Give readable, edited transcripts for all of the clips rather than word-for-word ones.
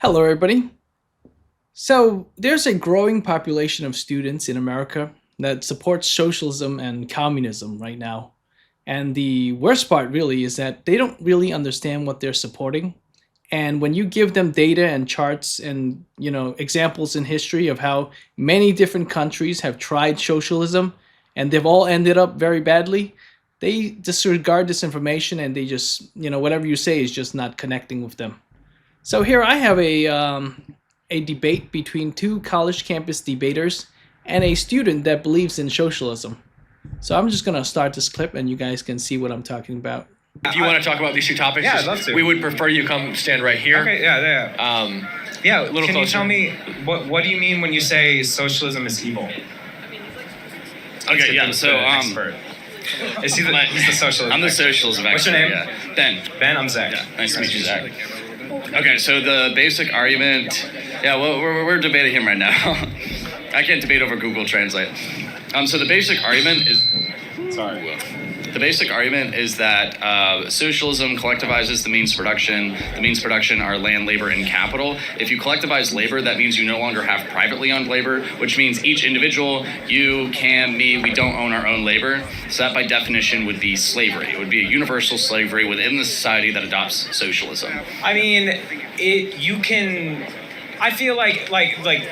Hello, everybody. So, there's a growing population of students in America that supports socialism and communism right now. And the worst part, really, is that they don't really understand what they're supporting. And when you give them data and charts and examples in history of how many different countries have tried socialism and they've all ended up very badly, they disregard this information and they just whatever you say is just not connecting with them. So here I have a debate between two college campus debaters and a student that believes in socialism. So I'm just gonna start this clip, and you guys can see what I'm talking about. If you want to talk about these two topics, Yeah, I'd love to. we would prefer you come stand right here. Okay, yeah. Yeah, little can closer. you tell me, what do you mean when you say socialism is evil? Okay, yeah, He's so, the expert. Is he he's the socialist? I'm the socialism What's expert. your name? Yeah. Ben. Ben, I'm Zach. Yeah, nice to meet you, Zach. Okay, so the basic argument, well, we're debating him right now. I can't debate over Google Translate. So the basic argument is, Sorry. the basic argument is that socialism collectivizes the means of production. The means of production are land, labor, and capital. If you collectivize labor, that means you no longer have privately owned labor, which means each individual, you, Cam, me, we don't own our own labor. So that by definition would be slavery. It would be a universal slavery within the society that adopts socialism. I mean, you can. I feel like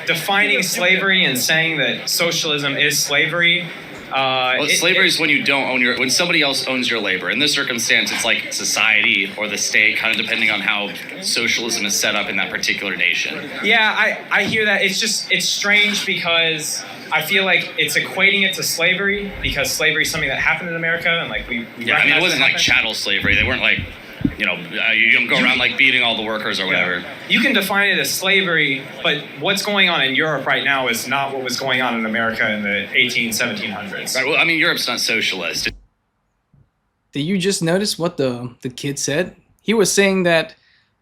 defining slavery and saying that socialism is slavery. Well, slavery is when you don't own when somebody else owns your labor. In this circumstance, it's like society or the state, kind of depending on how socialism is set up in that particular nation. Yeah, I hear that. It's strange because I feel like it's equating it to slavery because slavery is something that happened in America and we Yeah, I mean, it wasn't like happened. chattel slavery. They weren't like, you don't go around like beating all the workers or whatever. You can define it as slavery, but what's going on in Europe right now is not what was going on in America in the 1700s. Right, well, I mean, Europe's not socialist. Did you just notice what the kid said? He was saying that,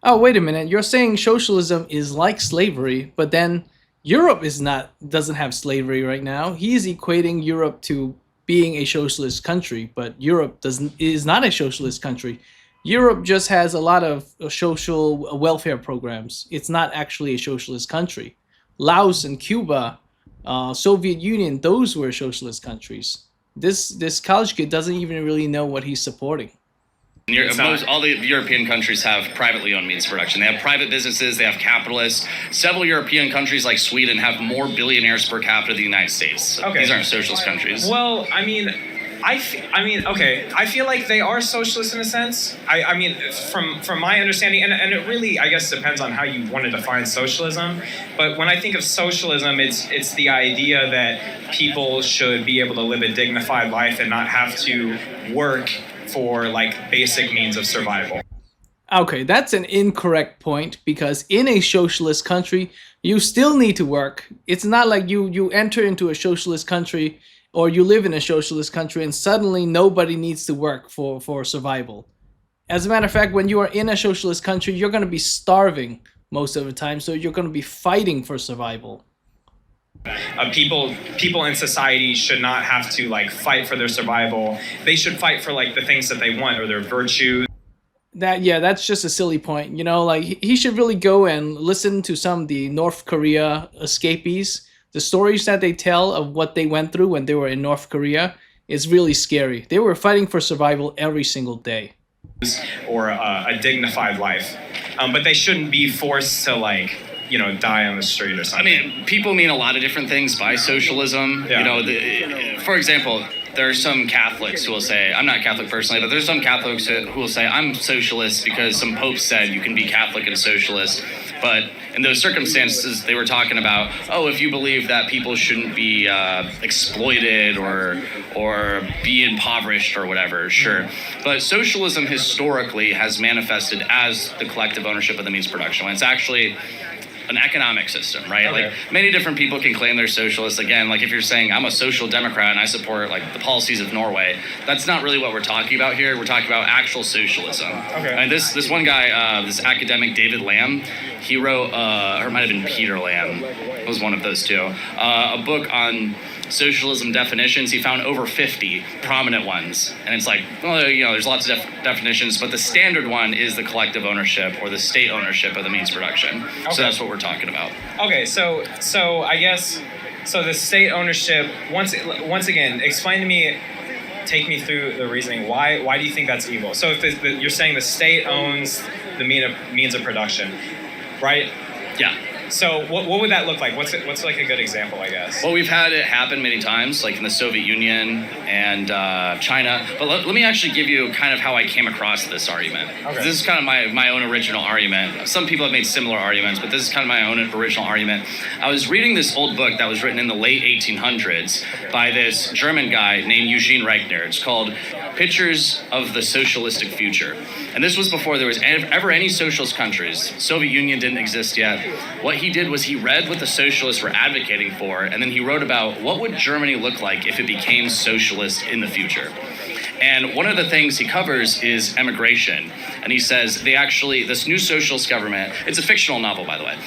oh, wait a minute, you're saying socialism is like slavery, but then Europe doesn't have slavery right now. He's equating Europe to being a socialist country, but Europe is not a socialist country. Europe just has a lot of social welfare programs. It's not actually a socialist country. Laos and Cuba, Soviet Union, those were socialist countries. This college kid doesn't even really know what he's supporting. All the European countries have privately owned means of production. They have private businesses, they have capitalists. Several European countries like Sweden have more billionaires per capita than the United States. Okay. These aren't socialist countries. Well, okay, I feel like they are socialist in a sense. I mean, from my understanding, and it really, I guess, depends on how you want to define socialism. But when I think of socialism, it's the idea that people should be able to live a dignified life and not have to work for basic means of survival. Okay, that's an incorrect point because in a socialist country, you still need to work. It's not like you enter into a socialist country or you live in a socialist country and suddenly nobody needs to work for survival. As a matter of fact, when you are in a socialist country, you're going to be starving most of the time, so you're going to be fighting for survival. People in society should not have to fight for their survival. They should fight for the things that they want or their virtues. That's just a silly point. He should really go and listen to some of the North Korea escapees. The stories that they tell of what they went through when they were in North Korea is really scary. They were fighting for survival every single day. Or a dignified life. But they shouldn't be forced to die on the street or I something. mean, people mean a lot of different things by socialism. Yeah. For example, there are some Catholics who will say, I'm not Catholic personally, but there's some Catholics who will say, I'm socialist because some pope said you can be Catholic and socialist. But in those circumstances, they were talking about, if you believe that people shouldn't be exploited or be impoverished or whatever, sure. But socialism historically has manifested as the collective ownership of the means of production. When it's actually an economic system, right? Okay. Like many different people can claim they're socialists. Again, like if you're saying I'm a social democrat and I support like the policies of Norway, that's not really what we're talking about here. We're talking about actual socialism. Okay. And this one guy, this academic David Lamb, he wrote, or it might have been Peter Lamb, it was one of those two, a book on socialism definitions. He found over 50 prominent ones, and it's like, well, there's lots of definitions, but the standard one is the collective ownership or the state ownership of the means production. Okay. So that's what we're talking about. Okay, so I guess the state ownership. Once again, explain to me. Take me through the reasoning. Why do you think that's evil? So if you're saying the state owns the means of production, right? Yeah. So what would that look like? What's like a good example, I guess? Well, we've had it happen many times, like in the Soviet Union and China. But let me actually give you kind of how I came across this argument. Okay. This is kind of my own original argument. Some people have made similar arguments, but this is kind of my own original argument. I was reading this old book that was written in the late 1800s by this German guy named Eugene Reichner. It's called Pictures of the Socialistic Future. And this was before there was ever any socialist countries. Soviet Union didn't exist yet. What he did was he read what the socialists were advocating for, and then he wrote about what would Germany look like if it became socialist in the future. And one of the things he covers is emigration. And he says this new socialist government, it's a fictional novel, by the way.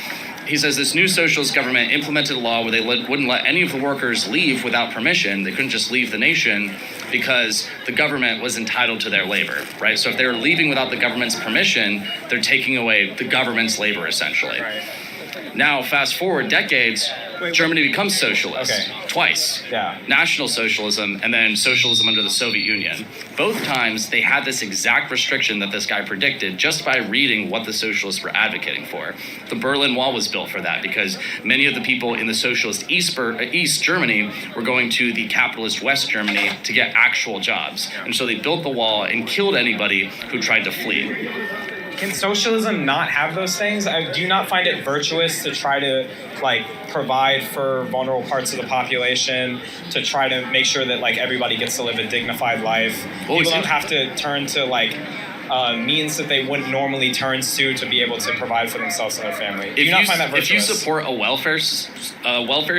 He says this new socialist government implemented a law where they wouldn't let any of the workers leave without permission. They couldn't just leave the nation because the government was entitled to their labor, right? So if they were leaving without the government's permission, they're taking away the government's labor, essentially. Right. Now, fast forward decades, Germany becomes socialist twice. Yeah. National Socialism and then socialism under the Soviet Union. Both times they had this exact restriction that this guy predicted just by reading what the socialists were advocating for. The Berlin Wall was built for that because many of the people in the socialist East Germany were going to the capitalist West Germany to get actual jobs. And so they built the wall and killed anybody who tried to flee. Can socialism not have those things? Do you not find it virtuous to try to provide for vulnerable parts of the population, to try to make sure that everybody gets to live a dignified life? People don't have to turn to means that they wouldn't normally turn to be able to provide for themselves and their family. Do you not find that virtuous? If you support a welfare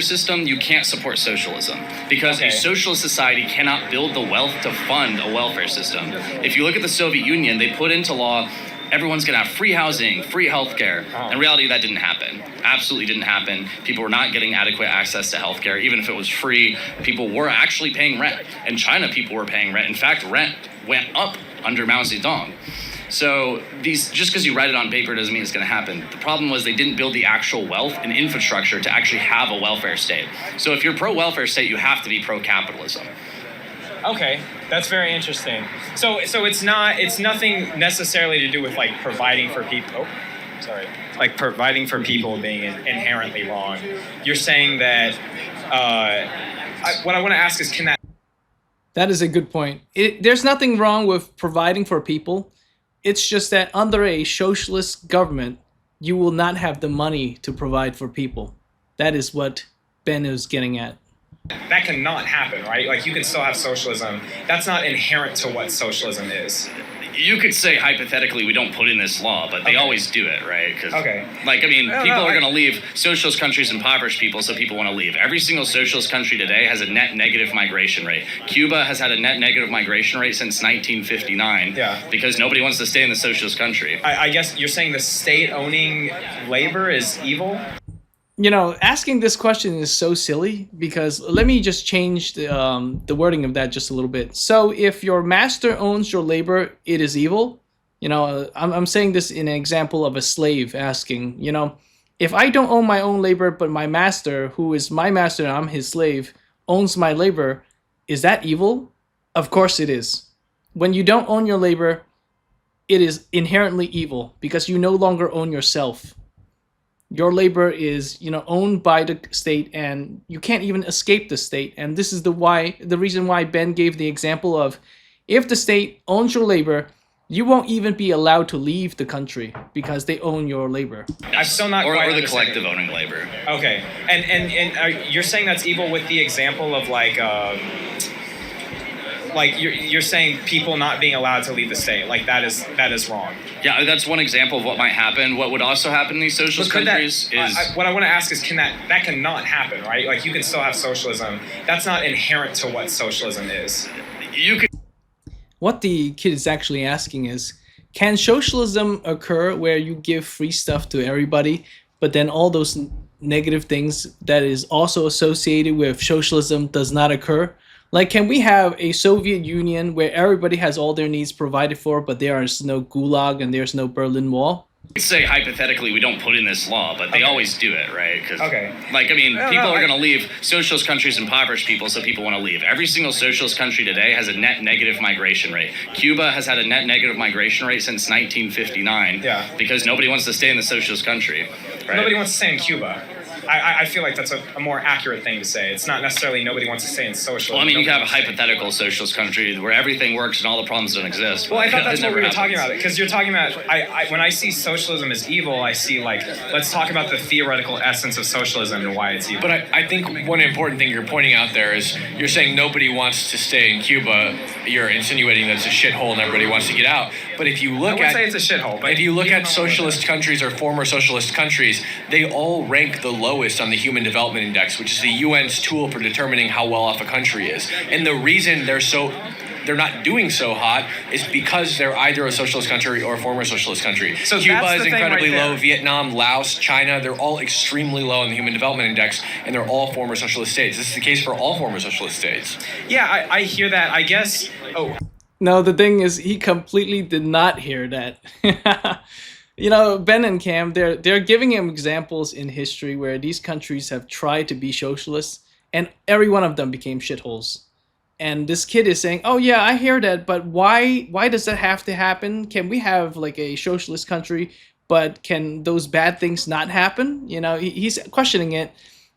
system, you can't support socialism because a socialist society cannot build the wealth to fund a welfare system. If you look at the Soviet Union, they put into law everyone's going to have free housing, free healthcare. In reality, that didn't happen. Absolutely didn't happen. People were not getting adequate access to healthcare. Even if it was free, people were actually paying rent. In China, people were paying rent. In fact, rent went up under Mao Zedong. So just because you write it on paper doesn't mean it's going to happen. The problem was they didn't build the actual wealth and infrastructure to actually have a welfare state. So if you're pro-welfare state, you have to be pro-capitalism. Okay, that's very interesting. So it's nothing necessarily to do with providing for people. Providing for people being inherently wrong. You're saying that. What I want to ask is, can that? That is a good point. There's nothing wrong with providing for people. It's just that under a socialist government, you will not have the money to provide for people. That is what Ben is getting at. That cannot happen, right? You can still have socialism. That's not inherent to what socialism is. You could say hypothetically we don't put in this law, but they always do it, right? People are going to leave. Socialist countries impoverish people, so people want to leave. Every single socialist country today has a net negative migration rate. Cuba has had a net negative migration rate since 1959 because nobody wants to stay in the socialist country. I guess you're saying the state owning labor is evil? Asking this question is so silly because let me just change the wording of that just a little bit. So if your master owns your labor, it is evil. I'm saying this in an example of a slave asking, if I don't own my own labor, but my master, who is my master and I'm his slave, owns my labor, is that evil? Of course it is. When you don't own your labor, it is inherently evil because you no longer own yourself. Your labor is, owned by the state, and you can't even escape the state. And this is the reason why Ben gave the example of, if the state owns your labor, you won't even be allowed to leave the country because they own your labor. I'm still not or quite the collective owning labor. Okay, and you're saying that's evil with the example of like you're saying people not being allowed to leave the state, like that is wrong. Yeah, that's one example of what might happen. What would also happen in these socialist countries is... what I want to ask is, that cannot happen, right? Like, you can still have socialism. That's not inherent to what socialism is. You could... What the kid is actually asking is, can socialism occur where you give free stuff to everybody, but then all those negative things that is also associated with socialism does not occur? Like, can we have a Soviet Union where everybody has all their needs provided for, but there is no Gulag and there's no Berlin Wall? Let's say hypothetically we don't put in this law, but they always do it, right? Cause, Okay. Like, I mean, people are going to leave. Socialist countries impoverish people, so people want to leave. Every single socialist country today has a net negative migration rate. Cuba has had a net negative migration rate since 1959. Yeah. Because nobody wants to stay in the socialist country. Right? Nobody wants to stay in Cuba. I feel like that's a more accurate thing to say. It's not necessarily nobody wants to stay in socialism. Well, I mean, you Nobody can have a wants to stay- hypothetical socialist country where everything works and all the problems don't exist. Well, I thought that's It what never we were talking happens. about. Because you're talking about, when I see socialism as evil, I see, like, let's talk about the theoretical essence of socialism and why it's evil. But I think one important thing you're pointing out there is you're saying nobody wants to stay in Cuba. You're insinuating that it's a shithole and everybody wants to get out. But if you I look would at say it's a shithole. But if you look people at don't wanna live socialist countries or former socialist countries, they all rank the lowest on the Human Development Index, which is the UN's tool for determining how well off a country is. And the reason they're not doing so hot is because they're either a socialist country or a former socialist country. So Cuba that's is the thing incredibly right there. low. Vietnam, Laos, China, they're all extremely low on the Human Development Index, and they're all former socialist states. This is the case for all former socialist states. Yeah, I hear that. I guess. Oh, No, the thing is, he completely did not hear that. You know, Ben and Cam, they're giving him examples in history where these countries have tried to be socialist, and every one of them became shitholes. And this kid is saying, "Oh yeah, I hear that, but why does that have to happen? Can we have like a socialist country, but can those bad things not happen?" You know, he's questioning it,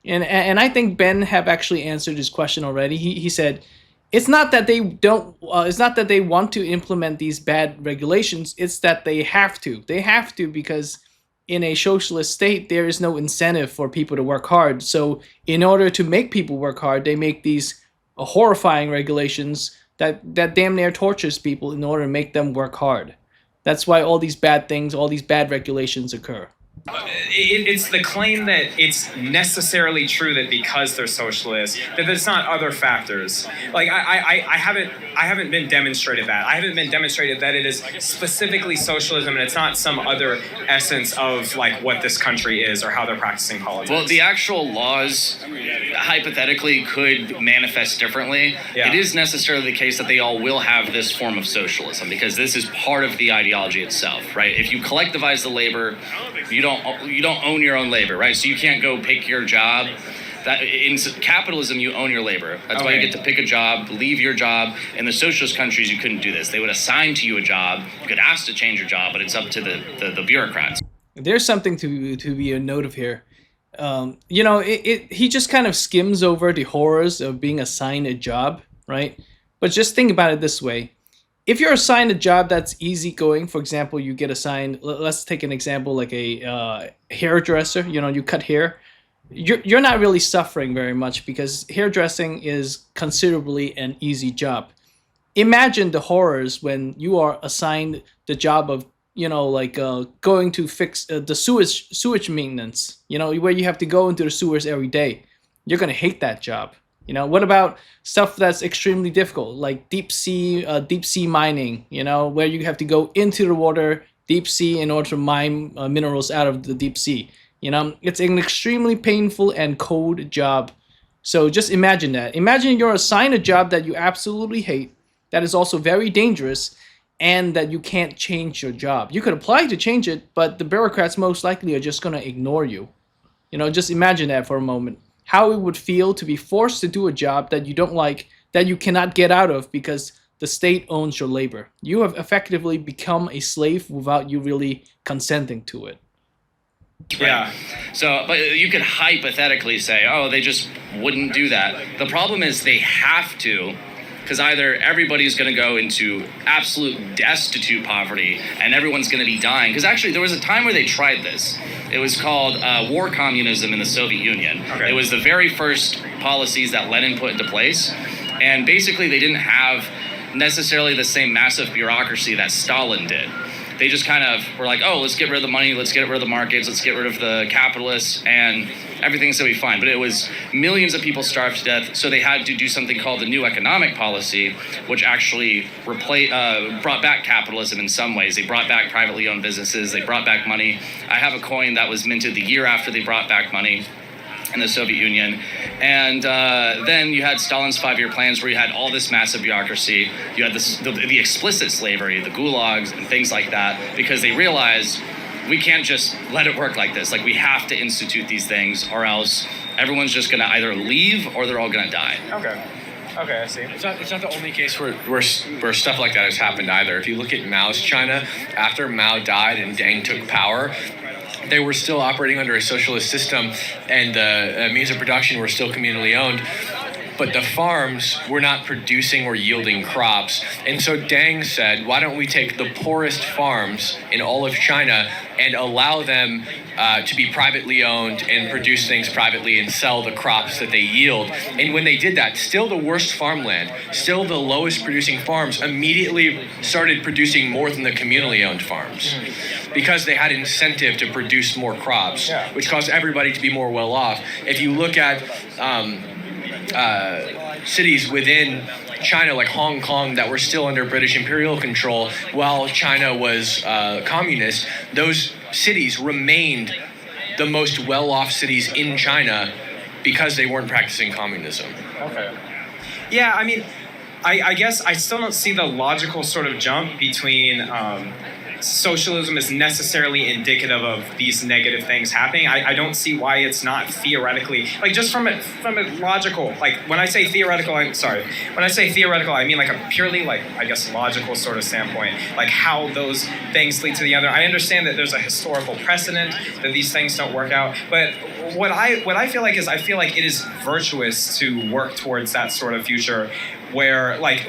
and I think Ben have actually answered his question already. He said, it's not that they don't. It's not that they want to implement these bad regulations. It's that they have to. They have to because in a socialist state there is no incentive for people to work hard. So in order to make people work hard, they make these horrifying regulations that damn near tortures people in order to make them work hard. That's why all these bad things, all these bad regulations occur. it's the claim that it's necessarily true that because they're socialists, that there's not other factors. Like I haven't been demonstrated that. I haven't been demonstrated that it is specifically socialism and it's not some other essence of like what this country is or how they're practicing politics. Well, the actual laws hypothetically could manifest differently. Yeah. It is necessarily the case that they all will have this form of socialism because this is part of the ideology itself, right? If you collectivize the labor, you don't own your own labor, right? So you can't go pick your job. That in capitalism, you own your labor. That's why you get to pick a job, leave your job. In the socialist countries, you couldn't do this. They would assign to you a job. You could ask to change your job, but it's up to the bureaucrats. There's something to be a note of here. You know, he just kind of skims over the horrors of being assigned a job, right? But just think about it this way. If you're assigned a job that's easygoing, for example, you get assigned, let's take an example like a hairdresser, you know, you cut hair. You're not really suffering very much because hairdressing is considerably an easy job. Imagine the horrors when you are assigned the job of, you know, like going to fix the sewage maintenance, you know, where you have to go into the sewers every day. You're going to hate that job. You know, what about stuff that's extremely difficult, like deep sea mining, you know, where you have to go into the water, deep sea, in order to mine minerals out of the deep sea. You know, it's an extremely painful and cold job. So just imagine that. Imagine you're assigned a job that you absolutely hate, that is also very dangerous, and that you can't change your job. You could apply to change it, but the bureaucrats most likely are just going to ignore you. You know, just imagine that for a moment. How it would feel to be forced to do a job that you don't like, that you cannot get out of because the state owns your labor. You have effectively become a slave without you really consenting to it. Yeah. So, but you could hypothetically say, oh, they just wouldn't do that. The problem is they have to, because either everybody's going to go into absolute destitute poverty and everyone's going to be dying. Because actually, there was a time where they tried this. It was called war communism in the Soviet Union. Okay. It was the very first policies that Lenin put into place. And basically, they didn't have necessarily the same massive bureaucracy that Stalin did. They just kind of were like, oh, let's get rid of the money, let's get rid of the markets, let's get rid of the capitalists, and everything's going to be fine. But it was millions of people starved to death, so they had to do something called the new economic policy, which actually brought back capitalism in some ways. They brought back privately owned businesses, they brought back money. I have a coin that was minted the year after they brought back money in the Soviet Union. And then you had Stalin's 5-year plans where you had all this massive bureaucracy. You had the explicit slavery, the gulags and things like that, because they realized we can't just let it work like this. Like, we have to institute these things, or else everyone's just going to either leave or they're all going to die. Okay, I see. It's not the only case where stuff like that has happened either. If you look at Mao's China, after Mao died and Deng took power, they were still operating under a socialist system, and the means of production were still communally owned. But the farms were not producing or yielding crops. And so Deng said, why don't we take the poorest farms in all of China and allow them to be privately owned and produce things privately and sell the crops that they yield. And when they did that, still the worst farmland, still the lowest producing farms immediately started producing more than the communally owned farms because they had incentive to produce more crops, which caused everybody to be more well off. If you look at cities within China, like Hong Kong, that were still under British imperial control while China was communist, those cities remained the most well-off cities in China because they weren't practicing communism. Okay. Yeah, I mean, I guess I still don't see the logical sort of jump between socialism is necessarily indicative of these negative things happening. I don't see why it's not theoretically, like, just from a logical, like, when I say theoretical, I mean like a purely, like, I guess, logical sort of standpoint, like how those things lead to the other. I understand that there's a historical precedent that these things don't work out, but what I feel like is, I feel like it is virtuous to work towards that sort of future where, like,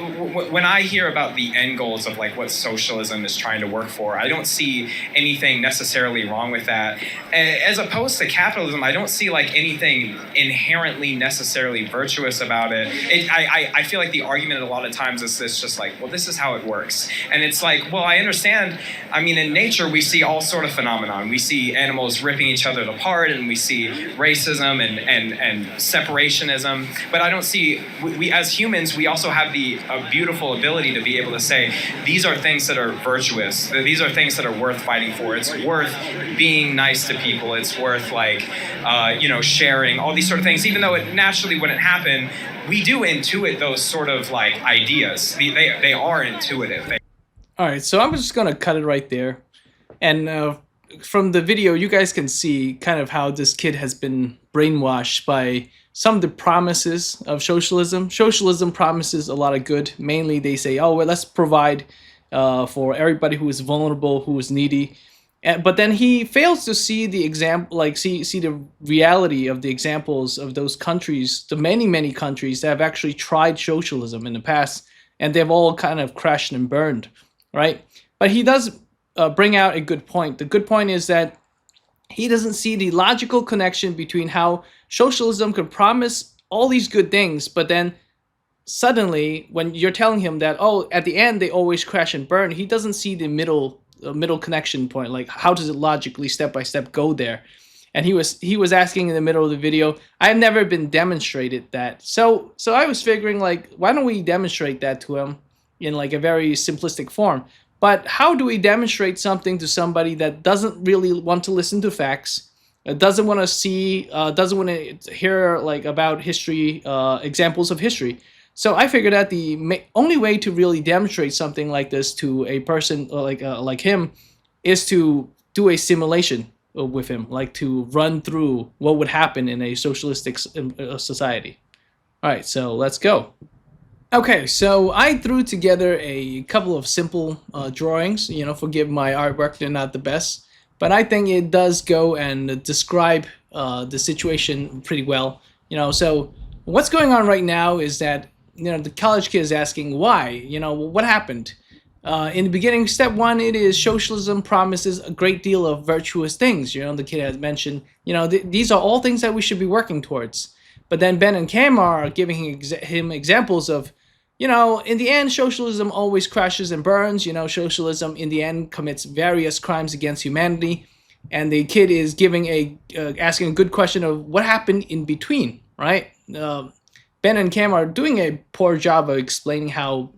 when I hear about the end goals of, like, what socialism is trying to work for, I don't see anything necessarily wrong with that. As opposed to capitalism, I don't see, like, anything inherently necessarily virtuous about it. I feel like the argument a lot of times is this, just like, well, this is how it works. And it's like, well, I understand. I mean, in nature, we see all sort of phenomenon. We see animals ripping each other apart, and we see racism and separationism. But I don't see, we as humans, we also have a beautiful ability to be able to say, these are things that are virtuous. These are things that are worth fighting for. It's worth being nice to people. It's worth, like, sharing, all these sort of things. Even though it naturally wouldn't happen, we do intuit those sort of, like, ideas. They are intuitive. All right, so I'm just going to cut it right there. And from the video, you guys can see kind of how this kid has been brainwashed by some of the promises of socialism. Socialism promises a lot of good. Mainly, they say, oh, well, let's provide for everybody who is vulnerable, who is needy. But then he fails to see the example, like see the reality of the examples of those countries, the many countries that have actually tried socialism in the past, and they've all kind of crashed and burned, right? But he does bring out a good point. The good point is that he doesn't see the logical connection between how socialism could promise all these good things, but then suddenly, when you're telling him that, oh, at the end they always crash and burn, he doesn't see the middle connection point. Like, how does it logically, step by step, go there? And he was asking in the middle of the video, I have never been demonstrated that. So I was figuring, like, why don't we demonstrate that to him in, like, a very simplistic form? But how do we demonstrate something to somebody that doesn't really want to listen to facts, doesn't want to see, doesn't want to hear, like, about history, examples of history? So I figured that the only way to really demonstrate something like this to a person like him is to do a simulation with him, like to run through what would happen in a socialistic society. All right, so let's go. Okay, so I threw together a couple of simple drawings. Forgive my artwork, they're not the best, but I think it does go and describe the situation pretty well. So what's going on right now is that the college kid is asking why, what happened? In the beginning, step one, it is socialism promises a great deal of virtuous things. The kid has mentioned, these are all things that we should be working towards. But then Ben and Cam are giving him examples of In the end, socialism always crashes and burns. Socialism in the end commits various crimes against humanity, and the kid is giving asking a good question of what happened in between, right? Ben and Cam are doing a poor job of explaining how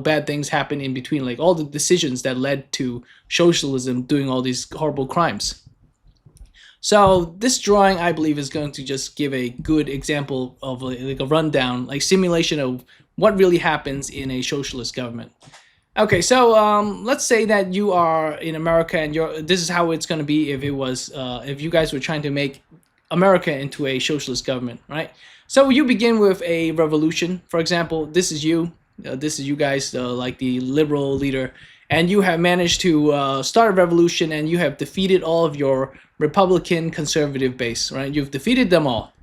bad things happen in between, like all the decisions that led to socialism doing all these horrible crimes. So this drawing, I believe, is going to just give a good example of like a rundown, like simulation of what really happens in a socialist government. Okay, so let's say that you are in America, and this is how it's going to be if you guys were trying to make America into a socialist government, right? So you begin with a revolution. For example, this is you guys, like the liberal leader, and you have managed to start a revolution, and you have defeated all of your Republican conservative base, right? You've defeated them all.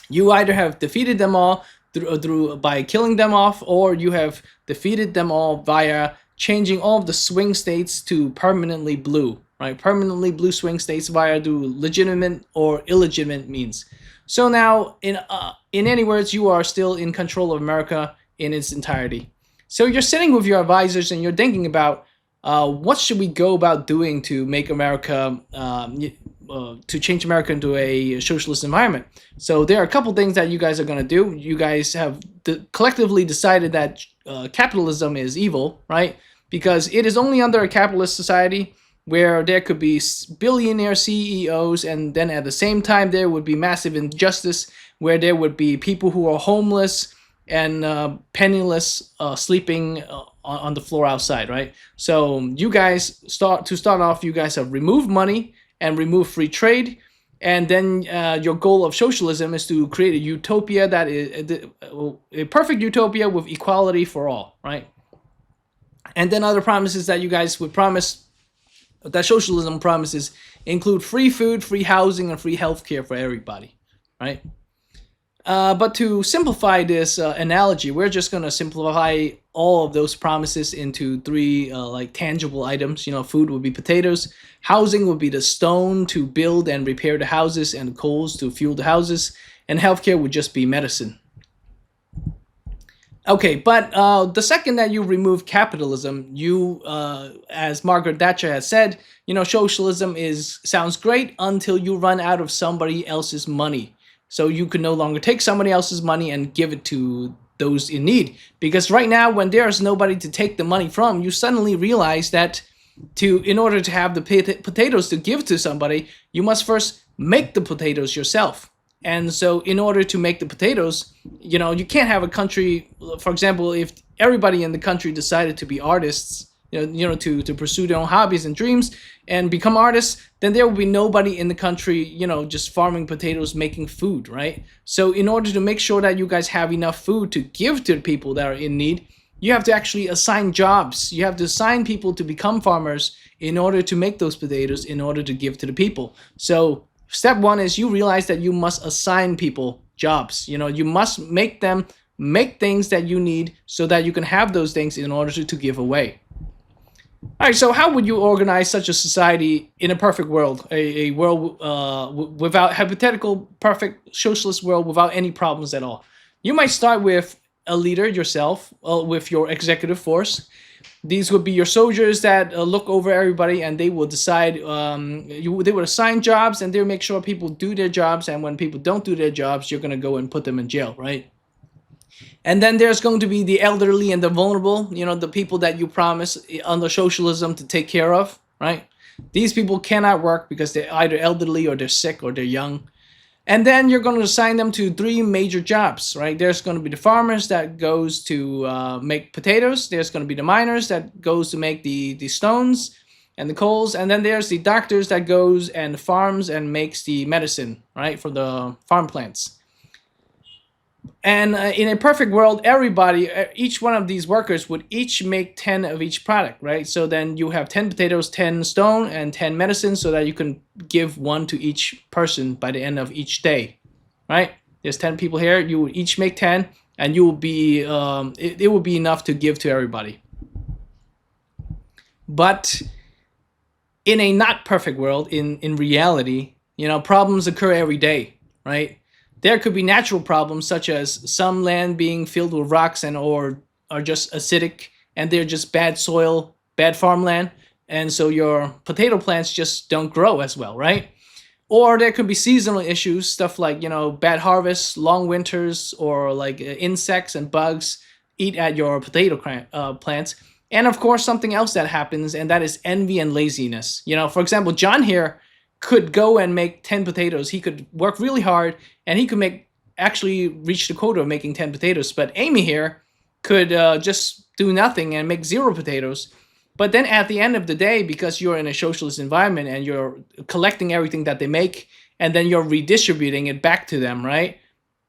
You either have defeated them all through by killing them off, or you have defeated them all via changing all of the swing states to permanently blue, right? Permanently blue swing states via the legitimate or illegitimate means. So now, in any words, you are still in control of America in its entirety. So you're sitting with your advisors and you're thinking about what should we go about doing to make America, to change America into a socialist environment. So there are a couple things that you guys are going to do. You guys have collectively decided that capitalism is evil, right? Because it is only under a capitalist society where there could be billionaire CEOs, and then at the same time there would be massive injustice, where there would be people who are homeless and penniless, sleeping on the floor outside, right? So you guys start off, you guys have removed money and removed free trade, and then your goal of socialism is to create a utopia that is a perfect utopia with equality for all, right? And then other promises that you guys would promise, that socialism promises, include free food, free housing, and free healthcare for everybody, right? But to simplify this analogy, we're just going to simplify all of those promises into three like tangible items. Food would be potatoes, housing would be the stone to build and repair the houses, and the coals to fuel the houses, and healthcare would just be medicine. Okay, but the second that you remove capitalism, as Margaret Thatcher has said, socialism sounds great until you run out of somebody else's money. So you can no longer take somebody else's money and give it to those in need. Because right now, when there's nobody to take the money from, you suddenly realize that in order to have the potatoes to give to somebody, you must first make the potatoes yourself. And so in order to make the potatoes, you can't have a country, for example, if everybody in the country decided to be artists, to pursue their own hobbies and dreams and become artists, then there will be nobody in the country, just farming potatoes, making food, right? So in order to make sure that you guys have enough food to give to the people that are in need, you have to actually assign jobs. You have to assign people to become farmers in order to make those potatoes, in order to give to the people. So step one is you realize that you must assign people jobs. You must make them make things that you need so that you can have those things in order to give away. All right, so how would you organize such a society in a perfect world, a world without hypothetical perfect socialist world without any problems at all? You might start with a leader yourself, with your executive force. These would be your soldiers that look over everybody, and they will decide. They would assign jobs, and they'll make sure people do their jobs. And when people don't do their jobs, you're going to go and put them in jail, right? And then there's going to be the elderly and the vulnerable, the people that you promise under socialism to take care of, right? These people cannot work because they're either elderly or they're sick or they're young. And then you're going to assign them to three major jobs, right? There's going to be the farmers that goes to make potatoes. There's going to be the miners that goes to make the stones and the coals. And then there's the doctors that goes and farms and makes the medicine, right, for the farm plants. And in a perfect world, everybody, each one of these workers would each make 10 of each product, right? So then you have 10 potatoes, 10 stone, and 10 medicine, so that you can give one to each person by the end of each day, right? There's 10 people here. You would each make 10, and you will be it will be enough to give to everybody. But in a not perfect world, in reality, problems occur every day, right? There could be natural problems such as some land being filled with rocks and or are just acidic and they're just bad soil, bad farmland, and so your potato plants just don't grow as well, right? Or there could be seasonal issues, stuff like, bad harvests, long winters, or like insects and bugs eat at your potato plants. And of course, something else that happens, and that is envy and laziness. For example, John here could go and make 10 potatoes. He could work really hard and he could actually reach the quota of making 10 potatoes. But Amy here could just do nothing and make 0 potatoes. But then at the end of the day, because you're in a socialist environment and you're collecting everything that they make and then you're redistributing it back to them, right?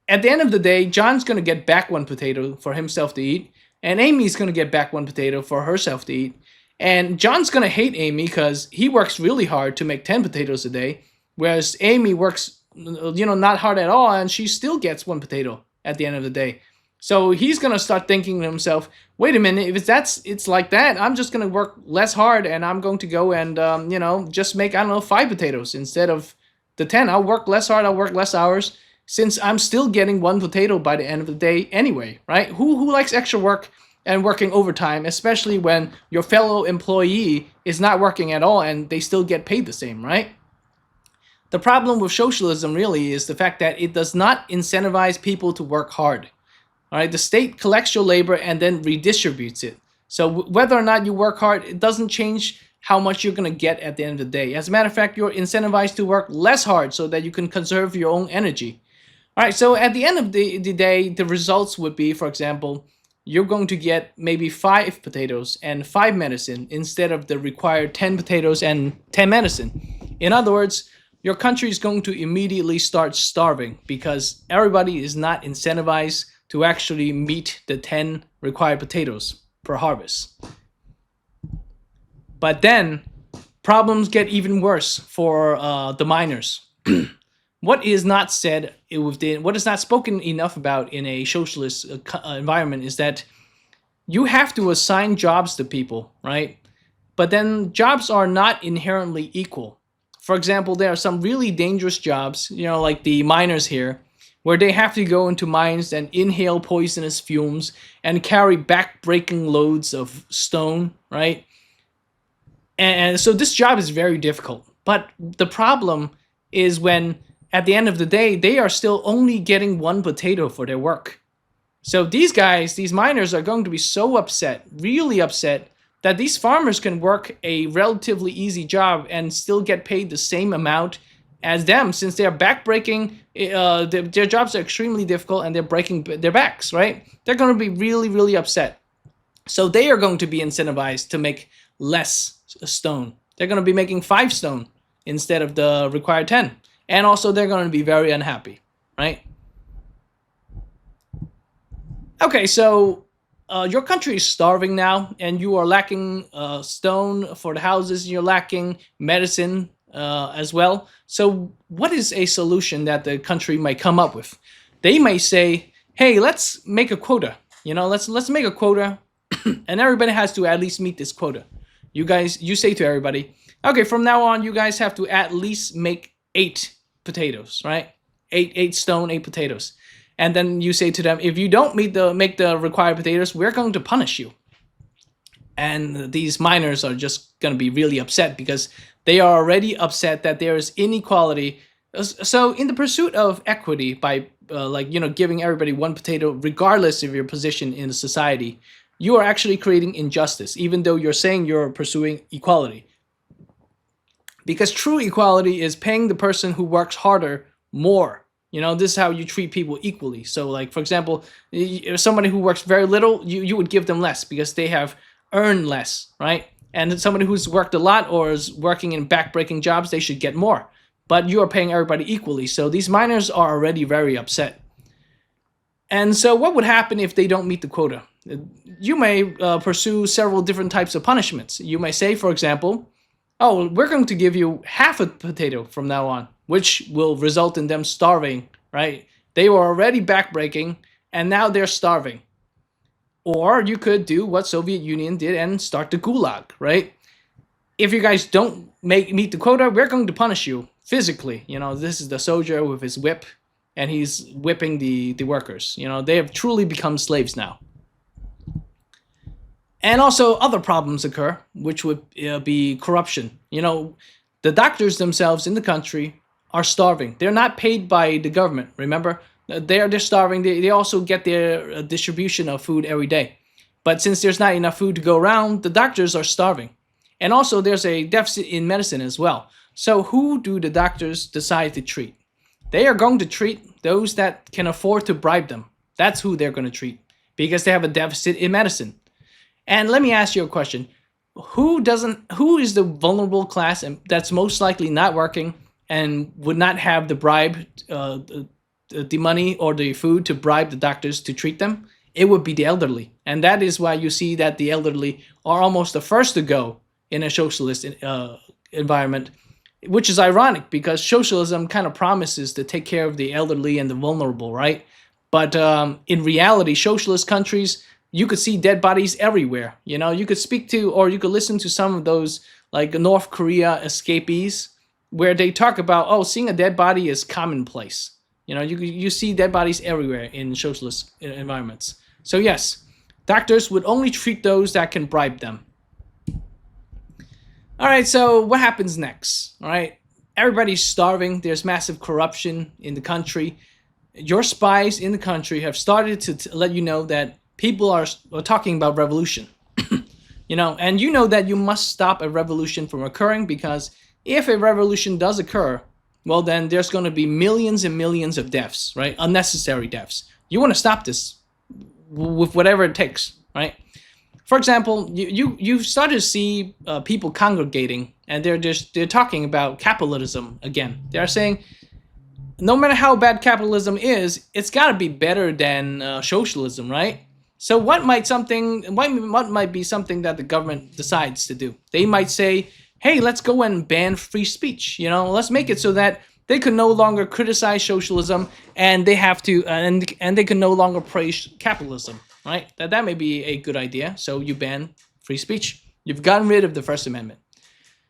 At the end of the day, John's going to get back 1 potato for himself to eat, and Amy's going to get back 1 potato for herself to eat. And John's going to hate Amy because he works really hard to make 10 potatoes a day, whereas Amy works, not hard at all, and she still gets 1 potato at the end of the day. So he's going to start thinking to himself, wait a minute, if it's like that, I'm just going to work less hard and I'm going to go and, just make, 5 potatoes instead of the 10. I'll work less hard, I'll work less hours, since I'm still getting 1 potato by the end of the day anyway, right? Who likes extra work and working overtime, especially when your fellow employee is not working at all and they still get paid the same, right? The problem with socialism really is the fact that it does not incentivize people to work hard. All right, the state collects your labor and then redistributes it. So whether or not you work hard, it doesn't change how much you're going to get at the end of the day. As a matter of fact, you're incentivized to work less hard so that you can conserve your own energy. All right, so at the end of the day, the results would be, for example, you're going to get maybe 5 potatoes and 5 medicine instead of the required 10 potatoes and 10 medicine. In other words, your country is going to immediately start starving because everybody is not incentivized to actually meet the 10 required potatoes per harvest. But then problems get even worse for the miners. What is not said within, what is not spoken enough about in a socialist environment is that you have to assign jobs to people, right? But then jobs are not inherently equal. For example, there are some really dangerous jobs, like the miners here, where they have to go into mines and inhale poisonous fumes and carry back-breaking loads of stone, right? And so this job is very difficult. But the problem is when, at the end of the day, they are still only getting 1 potato for their work. So these guys, these miners, are going to be so upset, really upset, that these farmers can work a relatively easy job and still get paid the same amount as them, since they are back-breaking, their jobs are extremely difficult and they're breaking their backs, right? They're going to be really, really upset. So they are going to be incentivized to make less stone. They're going to be making 5 stone instead of the required 10. And also they're going to be very unhappy, right? Okay, so your country is starving now and you are lacking stone for the houses, you're lacking medicine as well. So what is a solution that the country might come up with? They may say, hey, let's make a quota. Let's make a quota and everybody has to at least meet this quota. You say to everybody, okay, from now on, you guys have to at least make 8 potatoes, right? 8 stone, 8 potatoes. And then you say to them, if you don't make the required potatoes, we're going to punish you. And these miners are just going to be really upset because they are already upset that there is inequality. So in the pursuit of equity, by giving everybody 1 potato, regardless of your position in the society, you are actually creating injustice, even though you're saying you're pursuing equality. Because true equality is paying the person who works harder more. This is how you treat people equally. So like, for example, somebody who works very little, you would give them less because they have earned less, right? And somebody who's worked a lot or is working in back-breaking jobs, they should get more. But you are paying everybody equally. So these miners are already very upset. And so what would happen if they don't meet the quota? You may pursue several different types of punishments. You may say, for example, oh, we're going to give you half a potato from now on, which will result in them starving, right? They were already backbreaking, and now they're starving. Or you could do what Soviet Union did and start the gulag, right? If you guys don't meet the quota, we're going to punish you physically. This is the soldier with his whip, and he's whipping the workers. They have truly become slaves now. And also other problems occur, which would be corruption. The doctors themselves in the country are starving. They're not paid by the government, remember? They're starving. They also get their distribution of food every day. But since there's not enough food to go around, the doctors are starving. And also there's a deficit in medicine as well. So who do the doctors decide to treat? They are going to treat those that can afford to bribe them. That's who they're going to treat because they have a deficit in medicine. And let me ask you a question. Who is the vulnerable class and that's most likely not working and would not have the bribe, the money or the food to bribe the doctors to treat them? It would be the elderly. And that is why you see that the elderly are almost the first to go in a socialist environment, which is ironic because socialism kind of promises to take care of the elderly and the vulnerable, right? But in reality, socialist countries, you could see dead bodies everywhere. You could speak to or you could listen to some of those like North Korea escapees where they talk about, seeing a dead body is commonplace. You see dead bodies everywhere in socialist environments. So yes, doctors would only treat those that can bribe them. All right, so what happens next? All right, everybody's starving. There's massive corruption in the country. Your spies in the country have started to let you know that people are talking about revolution. And you know that you must stop a revolution from occurring because if a revolution does occur, well, then there's going to be millions and millions of deaths, right? Unnecessary deaths. You want to stop this with whatever it takes, right? For example, you start to see people congregating, and they're talking about capitalism again. They're saying, no matter how bad capitalism is, it's got to be better than socialism, right? So what might be something that the government decides to do? They might say, hey, let's go and ban free speech. Let's make it so that they can no longer criticize socialism, and they have to, and they can no longer praise capitalism, right? That may be a good idea. So you ban free speech. You've gotten rid of the First Amendment.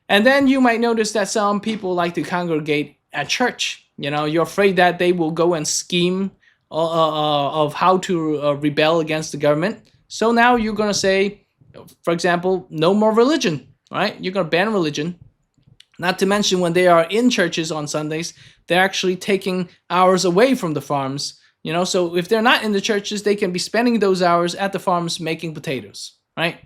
And then you might notice that some people like to congregate at church. You're afraid that they will go and scheme of how to rebel against the government. So now you're going to say, for example, no more religion, right? You're going to ban religion. Not to mention when they are in churches on Sundays, they're actually taking hours away from the farms. So if they're not in the churches, they can be spending those hours at the farms making potatoes, right?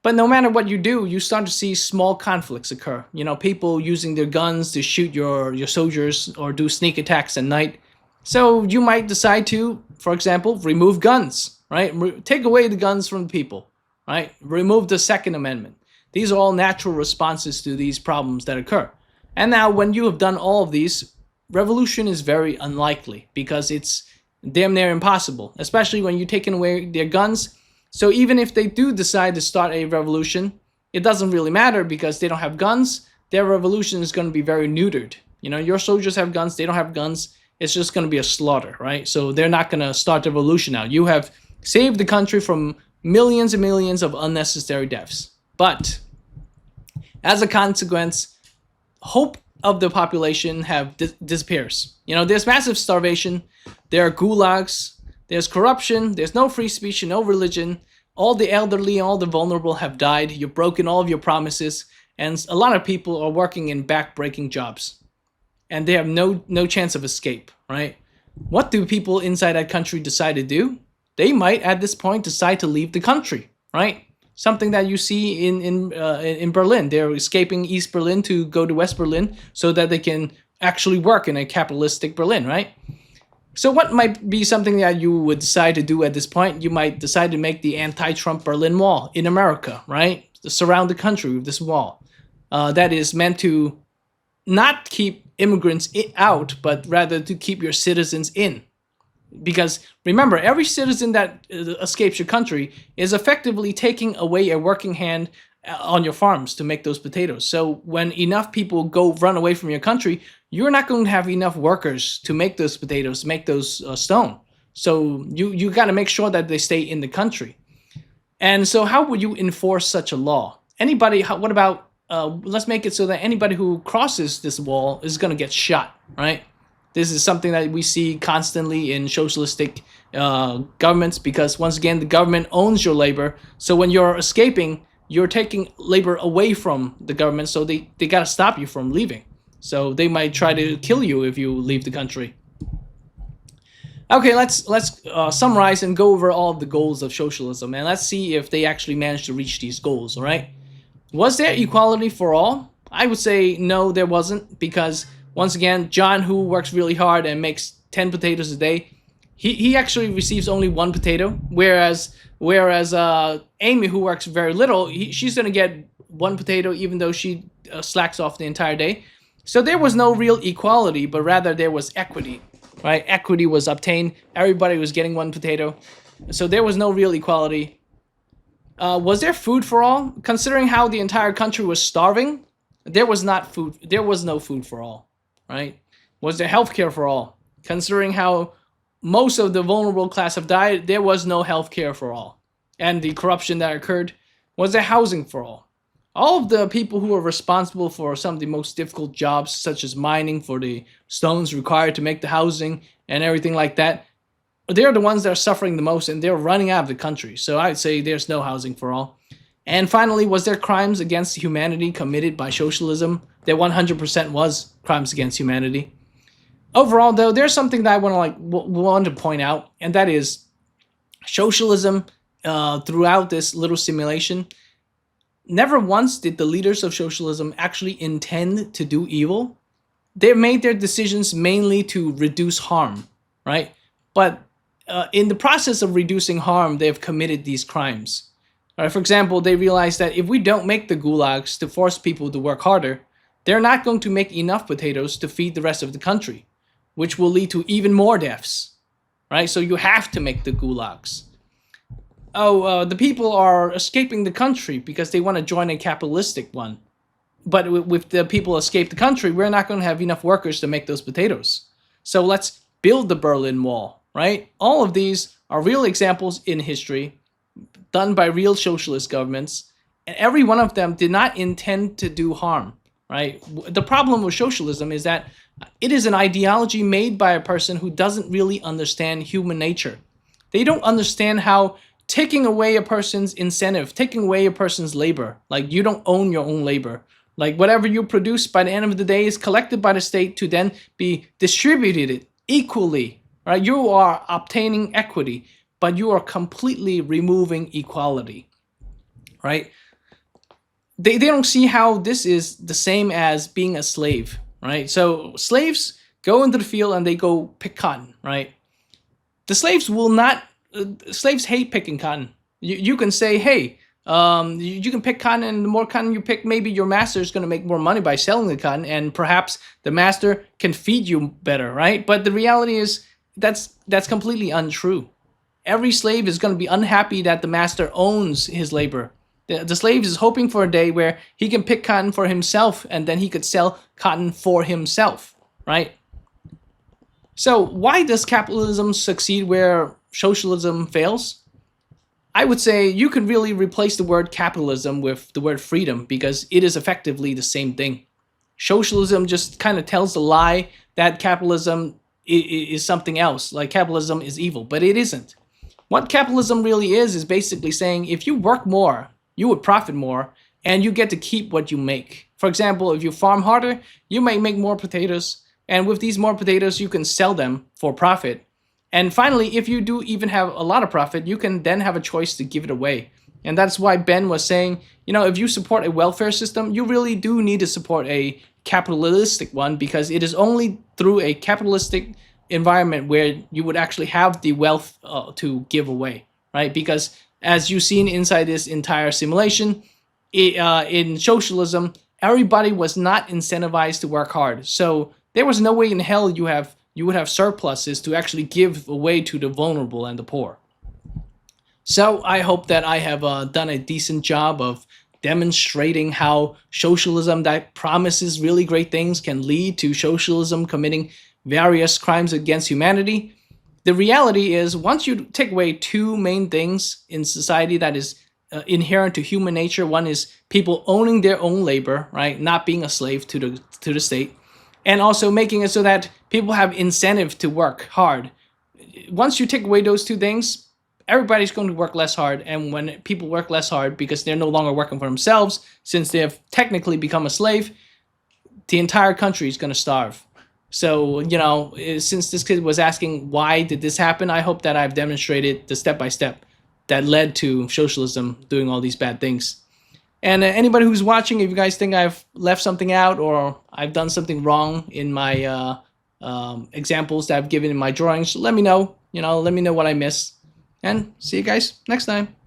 But no matter what you do, you start to see small conflicts occur. People using their guns to shoot your soldiers or do sneak attacks at night. So you might decide to, for example, remove guns, right? Take away the guns from the people, right? Remove the Second Amendment. These are all natural responses to these problems that occur. And now when you have done all of these, revolution is very unlikely because it's damn near impossible, especially when you're taking away their guns. So even if they do decide to start a revolution, it doesn't really matter because they don't have guns. Their revolution is going to be very neutered. Your soldiers have guns, they don't have guns. It's just going to be a slaughter, right? So they're not going to start the revolution now. You have saved the country from millions and millions of unnecessary deaths. But as a consequence, hope of the population have disappears. There's massive starvation. There are gulags. There's corruption. There's no free speech and no religion. All the elderly and all the vulnerable have died. You've broken all of your promises. And a lot of people are working in back-breaking jobs. And they have no chance of escape, right? What do people inside that country decide to do? They might, at this point, decide to leave the country, right? Something that you see in Berlin. They're escaping East Berlin to go to West Berlin so that they can actually work in a capitalistic Berlin, right? So what might be something that you would decide to do at this point? You might decide to make the anti-Trump Berlin Wall in America, right? To surround the country with this wall that is meant to not keep immigrants out, but rather to keep your citizens in. Because remember, every citizen that escapes your country is effectively taking away a working hand on your farms to make those potatoes. So when enough people run away from your country, you're not going to have enough workers to make those potatoes, make those stone. So you got to make sure that they stay in the country. And so how would you enforce such a law? What about, let's make it so that anybody who crosses this wall is going to get shot, right? This is something that we see constantly in socialistic governments, because once again, the government owns your labor. So when you're escaping, you're taking labor away from the government. So they got to stop you from leaving. So they might try to kill you if you leave the country. Okay, let's summarize and go over all of the goals of socialism, and let's see if they actually managed to reach these goals. All right. Was there equality for all? I would say no, there wasn't, because once again, John, who works really hard and makes 10 potatoes a day, he actually receives only 1 potato, whereas Amy, who works very little, she's going to get 1 potato even though she slacks off the entire day. So there was no real equality, but rather there was equity, right? Equity was obtained. Everybody was getting 1 potato. So there was no real equality. Was there food for all? Considering how the entire country was starving, there was not food. There was no food for all, right? Was there healthcare for all? Considering how most of the vulnerable class have died, there was no healthcare for all. And the corruption that occurred, was there housing for all? All of the people who were responsible for some of the most difficult jobs, such as mining for the stones required to make the housing and everything like that, they're the ones that are suffering the most, and they're running out of the country. So I'd say there's no housing for all. And finally, was there crimes against humanity committed by socialism? There 100% was crimes against humanity. Overall, though, there's something that I want to point out, and that is socialism throughout this little simulation. Never once did the leaders of socialism actually intend to do evil. They made their decisions mainly to reduce harm, right? But in the process of reducing harm, they've committed these crimes. Right? For example, they realized that if we don't make the gulags to force people to work harder, they're not going to make enough potatoes to feed the rest of the country, which will lead to even more deaths, right? So you have to make the gulags. The people are escaping the country because they want to join a capitalistic one. But with the people escape the country, we're not going to have enough workers to make those potatoes. So let's build the Berlin Wall, right? All of these are real examples in history done by real socialist governments, and every one of them did not intend to do harm, right? The problem with socialism is that it is an ideology made by a person who doesn't really understand human nature. They don't understand how taking away a person's incentive, taking away a person's labor, like you don't own your own labor. Like whatever you produce by the end of the day is collected by the state to then be distributed equally, right? You are obtaining equity, but you are completely removing equality, right? They don't see how this is the same as being a slave, right? So slaves go into the field and they go pick cotton, right? The slaves will not, slaves hate picking cotton. You can say, hey, you can pick cotton, and the more cotton you pick, maybe your master is going to make more money by selling the cotton, and perhaps the master can feed you better, right? But the reality is that's completely untrue. Every slave is going to be unhappy that the master owns his labor. The slave is hoping for a day where he can pick cotton for himself, and then he could sell cotton for himself, right? So why does capitalism succeed where socialism fails? I would say you can really replace the word capitalism with the word freedom, because it is effectively the same thing. Socialism just kind of tells the lie that capitalism is something else, like capitalism is evil, but it isn't. What capitalism really is basically saying if you work more, you would profit more, and you get to keep what you make. For example, if you farm harder, you might make more potatoes, and with these more potatoes, you can sell them for profit. And finally, if you do even have a lot of profit, you can then have a choice to give it away. And that's why Ben was saying, if you support a welfare system, you really do need to support a capitalistic one, because it is only through a capitalistic environment where you would actually have the wealth to give away, right? Because as you've seen inside this entire simulation, in socialism, everybody was not incentivized to work hard. So there was no way in hell you would have surpluses to actually give away to the vulnerable and the poor. So I hope that I have done a decent job of demonstrating how socialism that promises really great things can lead to socialism committing various crimes against humanity. The reality is, once you take away two main things in society that is inherent to human nature, one is people owning their own labor, right, not being a slave to the state. and also making it so that people have incentive to work hard. Once you take away those two things, everybody's going to work less hard. And when people work less hard because they're no longer working for themselves, since they have technically become a slave, the entire country is going to starve. So, since this kid was asking why did this happen, I hope that I've demonstrated the step-by-step that led to socialism doing all these bad things. And anybody who's watching, if you guys think I've left something out or I've done something wrong in my examples that I've given in my drawings, let me know. Let me know what I missed. And see you guys next time.